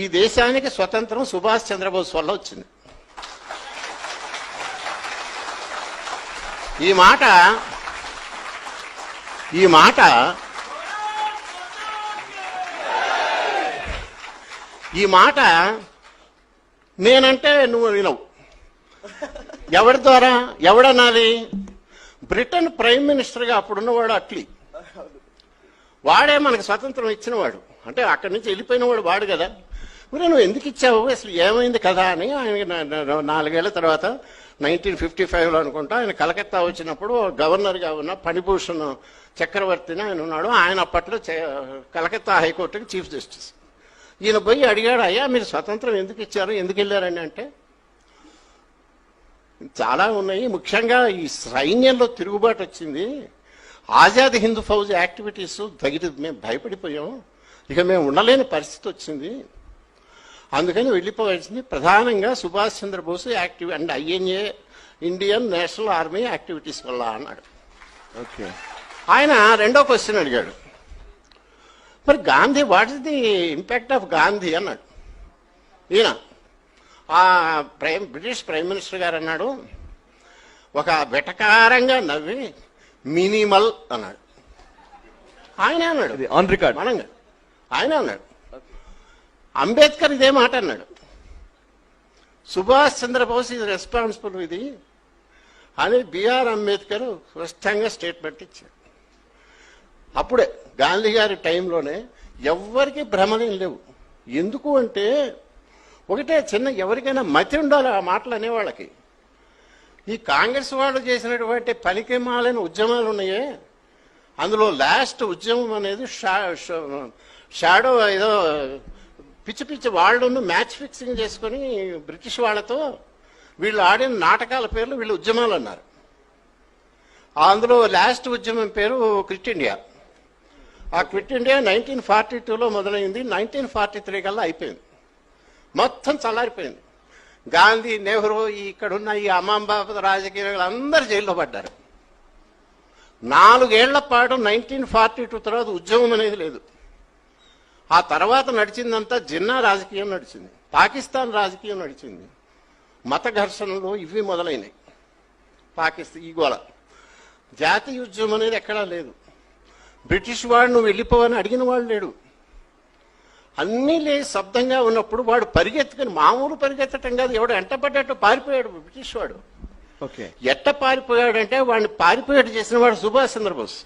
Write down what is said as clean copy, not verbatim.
ఈ దేశానికి స్వతంత్రం సుభాష్ చంద్రబోస్ వల్ల వచ్చింది. ఈ మాట నేనంటే నువ్వు వినవు. ఎవరి ద్వారా ఎవడన్నది? బ్రిటన్ ప్రైమ్ మినిస్టర్గా అప్పుడున్నవాడు అట్లీ. వాడే మనకు స్వతంత్రం ఇచ్చినవాడు. అంటే అక్కడి నుంచి వెళ్ళిపోయిన వాడు వాడు కదా. మరి నువ్వు ఎందుకు ఇచ్చావు, అసలు ఏమైంది కదా అని ఆయన 4 ఏళ్ల తర్వాత 1955లో అనుకుంటా ఆయన కలకత్తా వచ్చినప్పుడు గవర్నర్గా ఉన్న ఫణిభూషణ్ చక్రవర్తిని ఆయన ఉన్నాడు. ఆయన అప్పట్లో కలకత్తా హైకోర్టుకి చీఫ్ జస్టిస్. ఈయన పోయి అడిగాడు, అయ్యా మీరు స్వతంత్రం ఎందుకు ఇచ్చారు, ఎందుకు వెళ్ళారని. అంటే చాలా ఉన్నాయి, ముఖ్యంగా ఈ సైన్యంలో తిరుగుబాటు వచ్చింది, ఆజాద్ హింద్ ఫౌజ్ యాక్టివిటీస్ మేము భయపడిపోయాం, ఇక మేము ఉండలేని పరిస్థితి వచ్చింది, అందుకని వెళ్ళిపోవాల్సింది. ప్రధానంగా Subhash Chandrabose active and INA Indian National Army activities వల్ల అన్నాడు. ఓకే. ఆయన రెండో క్వశ్చన్ అడిగాడు, మరి Gandhi, what is the impact of Gandhi అన్నాడు. ఈయన బ్రిటిష్ ప్రైమ్ మినిస్టర్ గారు అన్నాడు, ఒక వెటకారంగా నవ్వి మినిమల్ అన్నాడు. ఆయన అన్నాడు ఆన్ రికార్డ్ మనంగా, ఆయన అన్నాడు. అంబేద్కర్ ఇదే మాట అన్నాడు, సుభాష్ చంద్రబోస్ ఇది రెస్పాన్సిబుల్ ఇది అని బిఆర్ అంబేద్కర్ స్పష్టంగా స్టేట్మెంట్ ఇచ్చాడు. అప్పుడే గాంధీ గారి టైంలోనే ఎవ్వరికి భ్రమలేం లేవు. ఎందుకు అంటే ఒకటే చిన్న ఎవరికైనా మతి ఉండాలి ఆ మాటలు అనేవాళ్ళకి. ఈ కాంగ్రెస్ వాళ్ళు చేసినటువంటి పనికిమాలిన ఉద్యమాలు ఉన్నాయే, అందులో లాస్ట్ ఉద్యమం అనేది షాడో ఏదో పిచ్చి పిచ్చి వాళ్ళను మ్యాచ్ ఫిక్సింగ్ చేసుకొని బ్రిటిష్ వాళ్ళతో వీళ్ళు ఆడిన నాటకాల పేర్లు వీళ్ళు ఉద్యమాలు అన్నారు. అందులో లాస్ట్ ఉద్యమం పేరు క్విట్ ఇండియా. ఆ క్విట్ ఇండియా 1942లో మొదలైంది, 1943 కల్లా అయిపోయింది, మొత్తం చల్లారిపోయింది. గాంధీ, నెహ్రూ, ఇక్కడున్న ఈ అమ్మాంబాబు రాజకీయాలు అందరూ జైల్లో పడ్డారు. 4 ఏళ్ల పాటు 1942 తర్వాత ఉద్యమం అనేది లేదు. ఆ తర్వాత నడిచిందంతా జిన్నా రాజకీయం నడిచింది, పాకిస్తాన్ రాజకీయం నడిచింది, మత ఘర్షణలు ఇవి మొదలైనవి. పాకిస్తాన్ ఈ గోళ, జాతీయ ఉద్యమం అనేది ఎక్కడా లేదు. బ్రిటిష్ వాడు నువ్వు వెళ్ళిపోవని అడిగిన వాడు లేడు. అన్నీ లేచి శబ్దంగా ఉన్నప్పుడు వాడు పరిగెత్తుకుని, మామూలు పరిగెత్తటం కాదు, ఎవడు ఎంటపడ్డట్టు పారిపోయాడు బ్రిటిష్ వాడు. ఓకే. ఎట్ట పారిపోయాడంటే వాడిని పారిపోయేట్టు చేసిన వాడు సుభాష్ చంద్రబోస్.